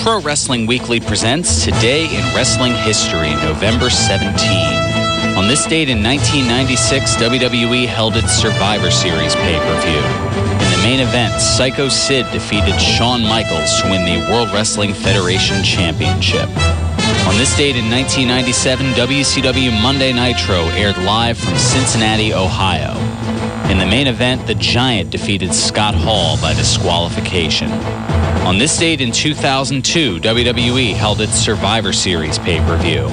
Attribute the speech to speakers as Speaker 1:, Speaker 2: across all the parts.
Speaker 1: Pro Wrestling Weekly presents Today in Wrestling History, November 17. On this date in 1996, WWE held its Survivor Series pay-per-view. In the main event, Psycho Sid defeated Shawn Michaels to win the World Wrestling Federation Championship. On this date in 1997, WCW Monday Nitro aired live from Cincinnati, Ohio. In the main event, The Giant defeated Scott Hall by disqualification. On this date in 2002, WWE held its Survivor Series pay-per-view.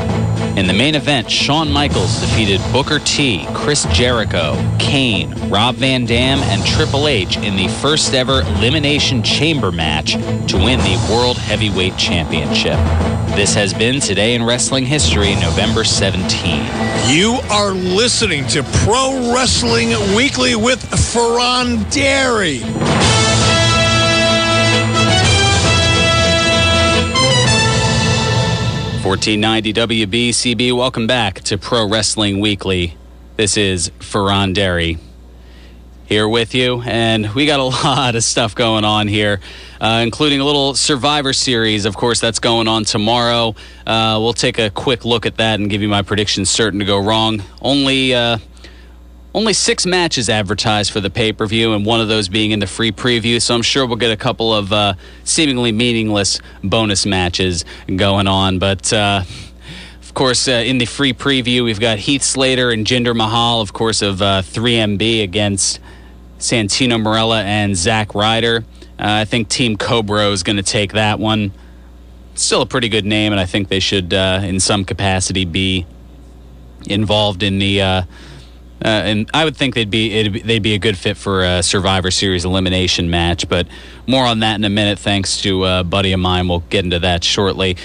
Speaker 1: In the main event, Shawn Michaels defeated Booker T, Chris Jericho, Kane, Rob Van Dam, and Triple H in the first ever Elimination Chamber match to win the World Heavyweight Championship. This has been Today in Wrestling History, November 17.
Speaker 2: You are listening to Pro Wrestling Weekly with Fearon Dairy.
Speaker 1: $14.90 WBCB. Welcome back to Pro Wrestling Weekly. This is Fearon Dairy here with you, and we got a lot of stuff going on here, including a little Survivor Series. Of course, that's going on tomorrow. We'll take a quick look at that and give you my predictions certain to go wrong. Only 6 matches advertised for the pay-per-view, and one of those being in the free preview, so I'm sure we'll get a couple of seemingly meaningless bonus matches going on. But, of course, in the free preview, we've got Heath Slater and Jinder Mahal, of course, of 3MB against Santino Marella and Zack Ryder. I think Team Cobra is going to take that one. Still a pretty good name, and I think they should, in some capacity, be involved in the... and I would think they'd be a good fit for a Survivor Series elimination match, but more on that in a minute thanks to a buddy of mine. We'll get into that shortly.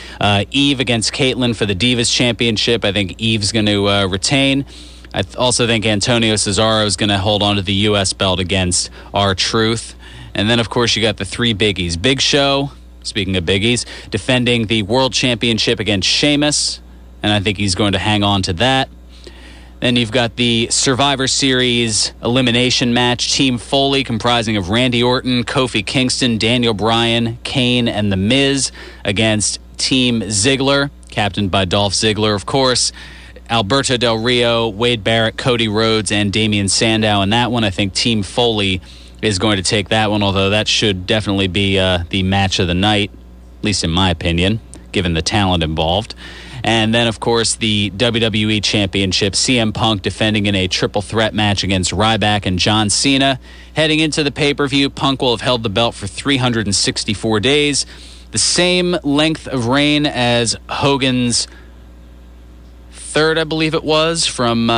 Speaker 1: Eve against Caitlyn for the Divas Championship. I think Eve's going to retain. I also think Antonio Cesaro is going to hold on to the U.S. belt against R-Truth. And then, of course, you got the 3 biggies. Big Show, speaking of biggies, defending the World Championship against Sheamus, and I think he's going to hang on to that. Then you've got the Survivor Series elimination match. Team Foley, comprising of Randy Orton, Kofi Kingston, Daniel Bryan, Kane, and The Miz, against Team Ziggler, captained by Dolph Ziggler, of course. Alberto Del Rio, Wade Barrett, Cody Rhodes, and Damian Sandow. In that one, I think Team Foley is going to take that one, although that should definitely be the match of the night, at least in my opinion, given the talent involved. And then, of course, the WWE Championship, CM Punk defending in a triple threat match against Ryback and John Cena. Heading into the pay-per-view, Punk will have held the belt for 364 days, the same length of reign as Hogan's third, I believe it was, from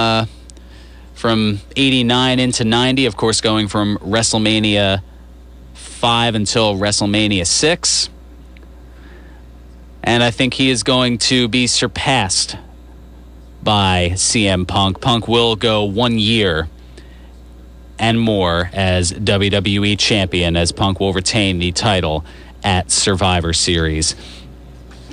Speaker 1: 89 into 90, of course, going from WrestleMania 5 until WrestleMania 6. And I think he is going to be surpassed by CM Punk. Punk will go 1 year and more as WWE Champion, as Punk will retain the title at Survivor Series.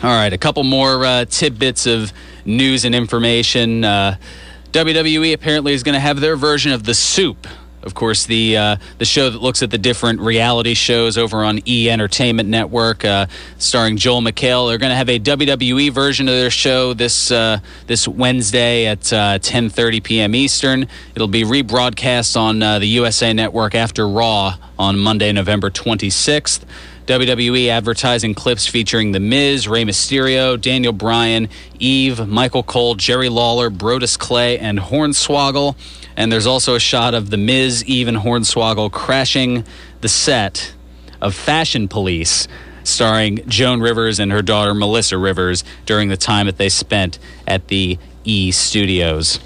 Speaker 1: All right, a couple more tidbits of news and information. WWE apparently is going to have their version of The Soup. Of course, the show that looks at the different reality shows over on E! Entertainment Network, starring Joel McHale. They're going to have a WWE version of their show this Wednesday at 10:30 p.m. Eastern. It'll be rebroadcast on the USA Network after Raw on Monday, November 26th. WWE advertising clips featuring The Miz, Rey Mysterio, Daniel Bryan, Eve, Michael Cole, Jerry Lawler, Brodus Clay, and Hornswoggle. And there's also a shot of The Miz, Eve, and Hornswoggle crashing the set of Fashion Police, starring Joan Rivers and her daughter Melissa Rivers, during the time that they spent at the E! Studios.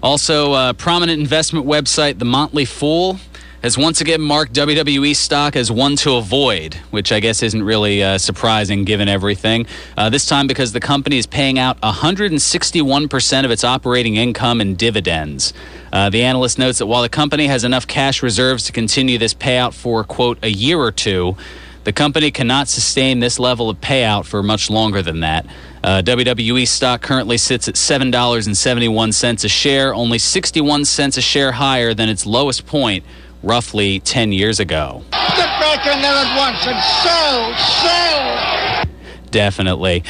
Speaker 1: Also, prominent investment website The Motley Fool has once again marked WWE stock as one to avoid, which I guess isn't really surprising given everything. This time because the company is paying out 161% of its operating income in dividends. The analyst notes that while the company has enough cash reserves to continue this payout for, quote, a year or two, the company cannot sustain this level of payout for much longer than that. WWE stock currently sits at $7.71 a share, only 61 cents a share higher than its lowest point roughly 10 years ago.
Speaker 3: Get back in there at once and sell!
Speaker 1: Definitely.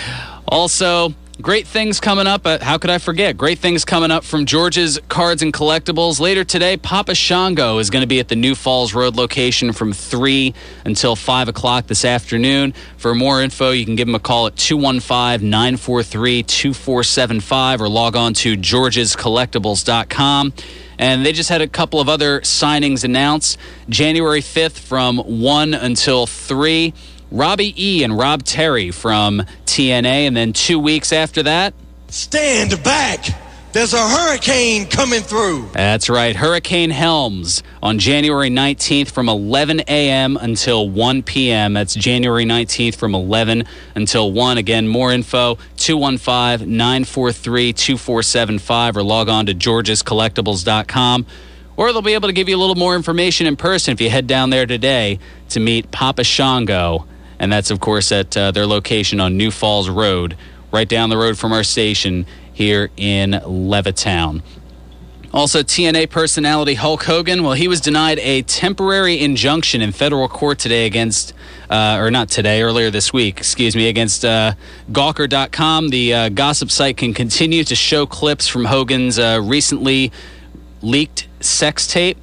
Speaker 1: Also, great things coming up. How could I forget? Great things coming up from George's Cards and Collectibles. Later today, Papa Shango is going to be at the New Falls Road location from 3 until 5 o'clock this afternoon. For more info, you can give him a call at 215-943-2475 or log on to georgescollectibles.com. And they just had a couple of other signings announced. January 5th from 1 until 3. Robbie E. and Rob Terry from TNA, and then 2 weeks after that...
Speaker 3: Stand back! There's a hurricane coming through!
Speaker 1: That's right, Hurricane Helms on January 19th from 11 a.m. until 1 p.m. That's January 19th from 11 until 1. Again, more info, 215-943-2475, or log on to georgescollectibles.com. Or they'll be able to give you a little more information in person if you head down there today to meet Papa Shango. And that's, of course, at their location on New Falls Road, right down the road from our station here in Levittown. Also, TNA personality Hulk Hogan, well, he was denied a temporary injunction in federal court today against, earlier this week, against Gawker.com. The gossip site can continue to show clips from Hogan's recently leaked sex tape.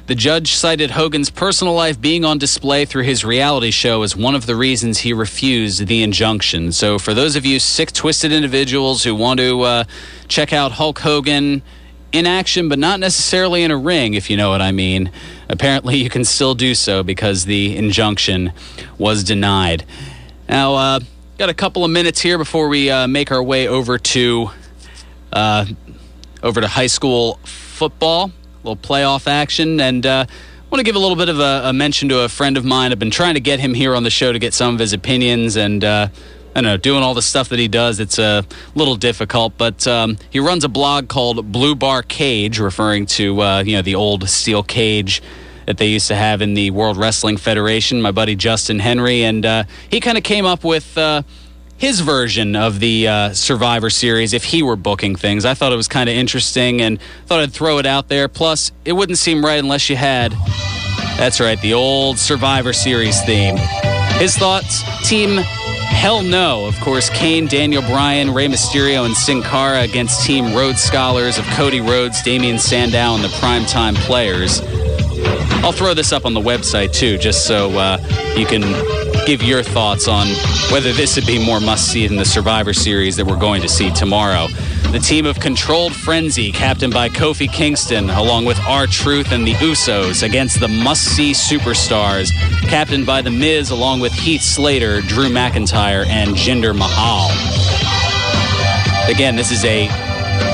Speaker 1: The judge cited Hogan's personal life being on display through his reality show as one of the reasons he refused the injunction. So for those of you sick, twisted individuals who want to check out Hulk Hogan in action, but not necessarily in a ring, if you know what I mean, apparently you can still do so because the injunction was denied. Now, got a couple of minutes here before we make our way over to high school football. Little playoff action, and I want to give a little bit of a mention to a friend of mine. I've been trying to get him here on the show to get some of his opinions, and I don't know, doing all the stuff that he does, it's a little difficult, but he runs a blog called Blue Bar Cage, referring to the old steel cage that they used to have in the World Wrestling Federation, my buddy Justin Henry, and he kind of came up with his version of the Survivor Series if he were booking things. I thought it was kind of interesting and thought I'd throw it out there. Plus, it wouldn't seem right unless you had, that's right, the old Survivor Series theme. His thoughts, Team Hell No. Of course, Kane, Daniel Bryan, Rey Mysterio, and Sin Cara against Team Rhodes Scholars of Cody Rhodes, Damian Sandow, and the Primetime Players. I'll throw this up on the website, too, just so you can give your thoughts on whether this would be more must-see than the Survivor Series that we're going to see tomorrow. The team of Controlled Frenzy, captained by Kofi Kingston, along with R-Truth and the Usos, against the must-see Superstars, captained by The Miz, along with Heath Slater, Drew McIntyre, and Jinder Mahal. Again, this is a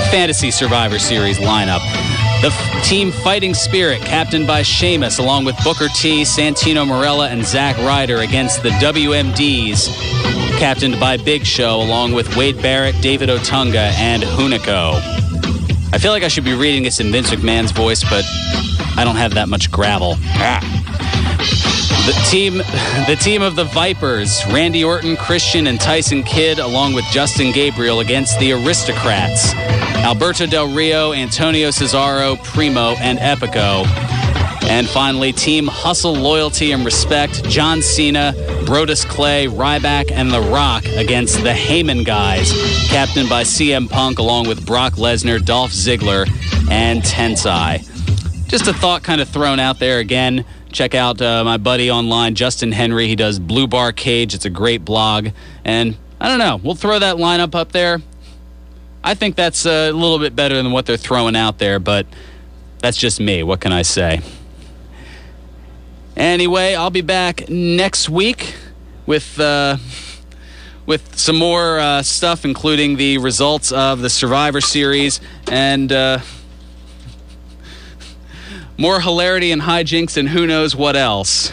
Speaker 1: fantasy Survivor Series lineup. The team Fighting Spirit, captained by Sheamus, along with Booker T, Santino Marella, and Zack Ryder, against the WMDs, captained by Big Show, along with Wade Barrett, David Otunga, and Hunico. I feel like I should be reading this in Vince McMahon's voice, but I don't have that much gravel. The team of the Vipers, Randy Orton, Christian, and Tyson Kidd, along with Justin Gabriel, against the Aristocrats, Alberto Del Rio, Antonio Cesaro, Primo, and Epico. And finally, Team Hustle, Loyalty, and Respect, John Cena, Brodus Clay, Ryback, and The Rock against the Heyman guys, captained by CM Punk, along with Brock Lesnar, Dolph Ziggler, and Tensai. Just a thought kind of thrown out there again. Check out my buddy online, Justin Henry. He does Blue Bar Cage. It's a great blog. And I don't know, we'll throw that lineup up there. I think that's a little bit better than what they're throwing out there, but that's just me. What can I say? Anyway, I'll be back next week with some more stuff, including the results of the Survivor Series and more hilarity and hijinks and who knows what else.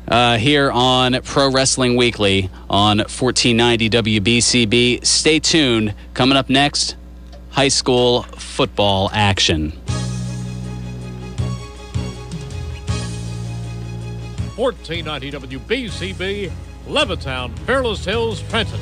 Speaker 1: Here on Pro Wrestling Weekly on 1490 WBCB. Stay tuned. Coming up next, high school football action.
Speaker 4: 1490 WBCB, Levittown, Fairless Hills, Trenton.